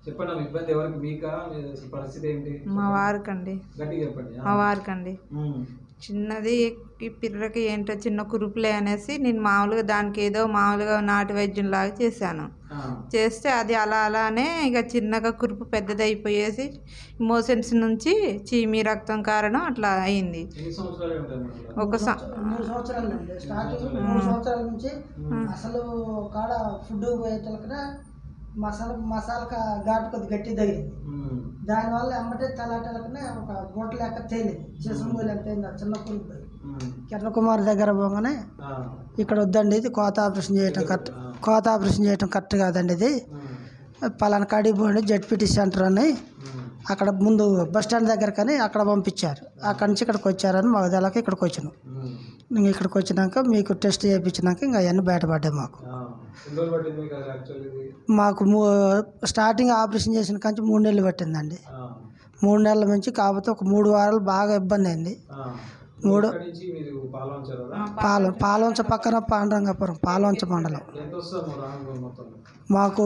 చెప్పండి అమ్మ, ఇబ్బంది ఎవరికి? మీకా? అసలు పరిస్థితి ఏంటి? మా వారికండి. గట్టిగా చెప్పండి. మా వారికండి చిన్నది ఈ పిల్లకి ఏంటో చిన్న కురుపులే అనేసి నేను మామూలుగా దానికి ఏదో మామూలుగా నాటు వైద్యంలాగా చేశాను. చేస్తే అది అలానే ఇక చిన్నగా కురుపు పెద్దది అయిపోయేసి మోషన్స్ నుంచి చీమి రక్తం కారణం అట్లా అయింది. ఒక 3 సంవత్సరాలు అండి. స్టార్టింగ్ 3 సంవత్సరాల నుంచి అసలు కాడ ఫుడ్ పోయేటలకనే మసాలా ఘాటు కొద్ది గట్టి తగిలింది. దానివల్ల ఎమ్మటే తలాటలకనే ఒక గుంట లెక్క తేలింది. చేసంగోలు ఎంత అయింది చిన్న కురుపు. కిరణ్ కుమార్ దగ్గర పోగానే ఇక్కడ వద్దండి, ఇది కోత ఆపరేషన్ చేయటం కరెక్ట్ కాదండి, ఇది పలానా కాడికి పోండి జెడ్పీటీ సెంటర్ అని అక్కడ ముందు బస్ స్టాండ్ దగ్గర కానీ అక్కడ పంపించారు. అక్కడి నుంచి ఇక్కడికి వచ్చారని మాకు తెలక ఇక్కడికి వచ్చినాం. ఇక్కడికి వచ్చినాక మీకు టెస్ట్ చేయించినాక ఇంకా అవన్నీ బయటపడ్డాయి. మాకు స్టార్టింగ్ ఆపరేషన్ చేసిన కానీ 3 నెలలు పట్టిందండి. 3 నెలల నుంచి కాకపోతే ఒక 3 వారాలు బాగా ఇబ్బంది అయింది. పాలవంచ పక్కన పాండురంగాపురం, పాలవంచ మండలం. మాకు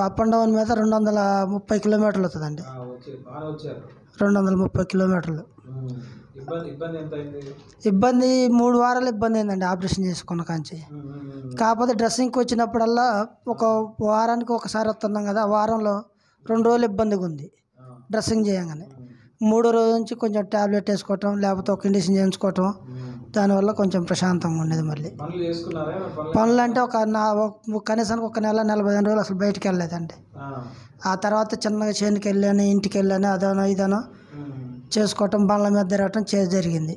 అప్ అండ్ డౌన్ మీద 230 కిలోమీటర్లు అవుతుందండి. 230 కిలోమీటర్లు. ఇబ్బంది 3 వారాలు ఇబ్బంది అయిందండి ఆపరేషన్ చేసుకున్న కాంచి. కాకపోతే డ్రెస్సింగ్కి వచ్చినప్పుడల్లా ఒక వారానికి ఒకసారి వస్తున్నాం కదా, వారంలో 2 రోజులు ఇబ్బందిగా ఉంది డ్రెస్సింగ్ చేయగానే. 3వ రోజు నుంచి కొంచెం ట్యాబ్లెట్ వేసుకోవటం లేకపోతే ఒక ఇంజక్షన్ చేయించుకోవటం, దానివల్ల కొంచెం ప్రశాంతంగా ఉండేది. మళ్ళీ పనులు అంటే కనీసానికి ఒక నెల 45 రోజులు అసలు బయటికి వెళ్ళలేదండి. ఆ తర్వాత చిన్నగా చేనుకి వెళ్ళాను, ఇంటికి వెళ్ళాను, అదనో ఇదనో చేసుకోవటం, బండ్ల మీద తిరగటం జరిగింది.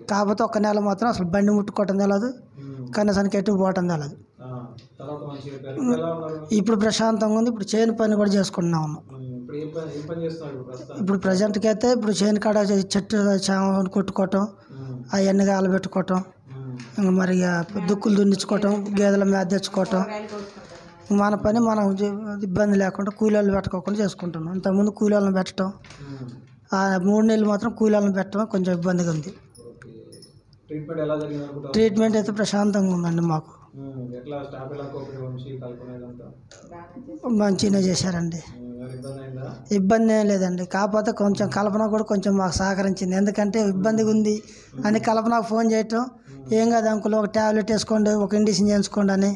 కాకపోతే ఒక నెల మాత్రం అసలు బండి ముట్టుకోవటం తెలియదు, కనీసానికి ఎటు పోవటం తెలియదు. ఇప్పుడు ప్రశాంతంగా ఉంది. ఇప్పుడు చేను పని కూడా చేసుకుంటున్నా ఉన్నాం. ఇప్పుడు ప్రజెంట్కి అయితే ఇప్పుడు చేను కాడ చెట్టు చామని కొట్టుకోవటం, అవన్నీ గాలబెట్టుకోవటం, ఇంకా మరి దుక్కులు దున్నించుకోవటం, గేదెల మీద తెచ్చుకోవటం, మన పని మనం ఇబ్బంది లేకుండా కూలీలను పెట్టుకోకుండా చేసుకుంటున్నాం. ఇంతకుముందు కూలీలను పెట్టడం, 3 నెలలు మాత్రం కూలీలను పెట్టడం కొంచెం ఇబ్బందిగా ఉంది. ట్రీట్మెంట్ అయితే ప్రశాంతంగా ఉందండి. మాకు మంచిగా చేశారండి, ఇబ్బంది ఏం లేదండి. కాకపోతే కొంచెం కల్పన కూడా కొంచెం మాకు సహకరించింది. ఎందుకంటే ఇబ్బందిగా ఉంది అని కల్పనకు ఫోన్ చేయటం, ఏం కాదు అంకుల్ ఒక ట్యాబ్లెట్ వేసుకోండి, ఒక ఇంజక్షన్ చేయించుకోండి అని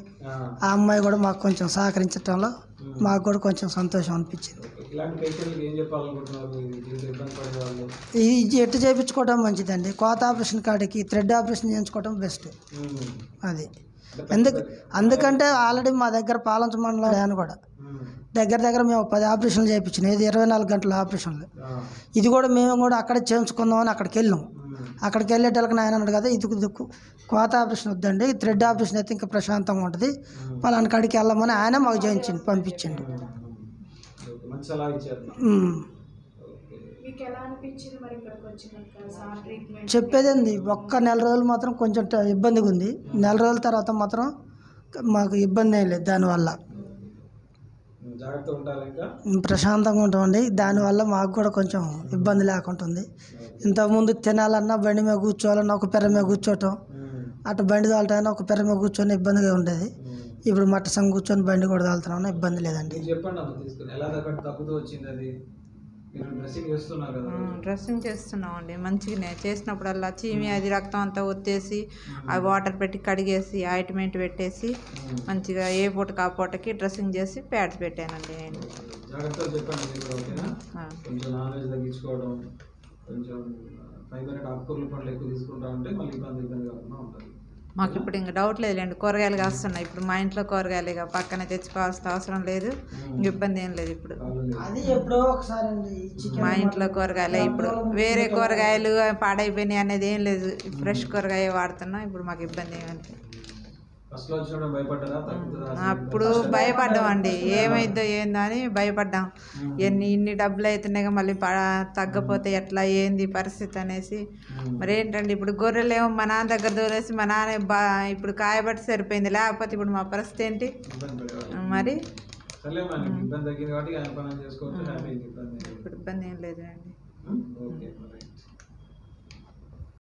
ఆ అమ్మాయి కూడా మాకు కొంచెం సహకరించడంలో మాకు కూడా కొంచెం సంతోషం అనిపించింది. ఇది ఎట్టు చేయించుకోవడం మంచిదండి. కోత ఆపరేషన్ కాడికి థ్రెడ్ ఆపరేషన్ చేయించుకోవడం బెస్ట్. అది అందుకంటే ఆల్రెడీ మా దగ్గర పాలంచ మండలం అని కూడా దగ్గర మేము 10 ఆపరేషన్లు చేయించినాం. ఇది 24 గంటల ఆపరేషన్లు. ఇది కూడా మేము కూడా అక్కడే చేయించుకుందామని అక్కడికి వెళ్ళాం. అక్కడికి వెళ్ళేటోళ్ళకి ఆయన అన్నాడు కదా, ఇది కోత ఆపరేషన్ వద్దండి, థ్రెడ్ ఆపరేషన్ అయితే ఇంకా ప్రశాంతంగా ఉంటుంది, పలానా కాడికి వెళ్ళమని ఆయన మాకు చేయించండి, పంపించండి. చెప్పేదండి, ఒక్క నెల రోజులు మాత్రం కొంచెం ఇబ్బందిగా ఉంది. నెల రోజుల తర్వాత మాత్రం మాకు ఇబ్బంది ఏం లేదు. దానివల్ల ప్రశాంతంగా ఉంటామండి. దానివల్ల మాకు కూడా కొంచెం ఇబ్బంది లేకుంటుంది. ఇంతకుముందు తినాలన్నా బండి మీద కూర్చోవాలన్నా ఒక పెర్ర మీద కూర్చోవటం, అటు బండి తోలటానికి ఒక పెర్ర మీద కూర్చొని ఇబ్బందిగా ఉండేది. ఇప్పుడు మట్టసం కూర్చొని బండి కూడా తోలుతున్నాం, ఇబ్బంది లేదండి. డ్రెస్సింగ్ చేస్తున్నామండి. మంచిగానే చేసినప్పుడల్లా చీమి అది రక్తం అంతా ఒత్తేసి ఆ వాటర్ పెట్టి కడిగేసి ఆయింట్మెంట్ పెట్టేసి మంచిగా ఏ పూటకి ఆ పూటకి డ్రెస్సింగ్ చేసి ప్యాడ్స్ పెట్టానండి నేను. మాకు ఇప్పుడు ఇంకా డౌట్ లేదులేండి, కూరగాయలు కాస్తున్నాయి. ఇప్పుడు మా ఇంట్లో కూరగాయలు ఇక పక్కన తెచ్చుకోవాల్సిన అవసరం లేదు, ఇంక ఇబ్బంది ఏం లేదు. ఇప్పుడు మా ఇంట్లో కూరగాయలే, ఇప్పుడు వేరే కూరగాయలు పాడైపోయినాయి అనేది ఏం లేదు, ఫ్రెష్ కూరగాయ వాడుతున్నాం. ఇప్పుడు మాకు ఇబ్బంది ఏమంటే అప్పుడు భయపడ్డాం అండి, ఏమైందో ఏందో అని భయపడ్డాం. ఇన్ని డబ్బులు అవుతున్నాయి మళ్ళీ తగ్గపోతే ఎట్లా ఏంది పరిస్థితి అనేసి. మరి ఏంటండి ఇప్పుడు గొర్రెలేమో మా నాన్న దగ్గర దూరేసి మా నాన్న ఇప్పుడు కాయబట్టి సరిపోయింది, లేకపోతే ఇప్పుడు మా పరిస్థితి ఏంటి మరి. ఇప్పుడు ఇబ్బంది ఏం లేదు అండి.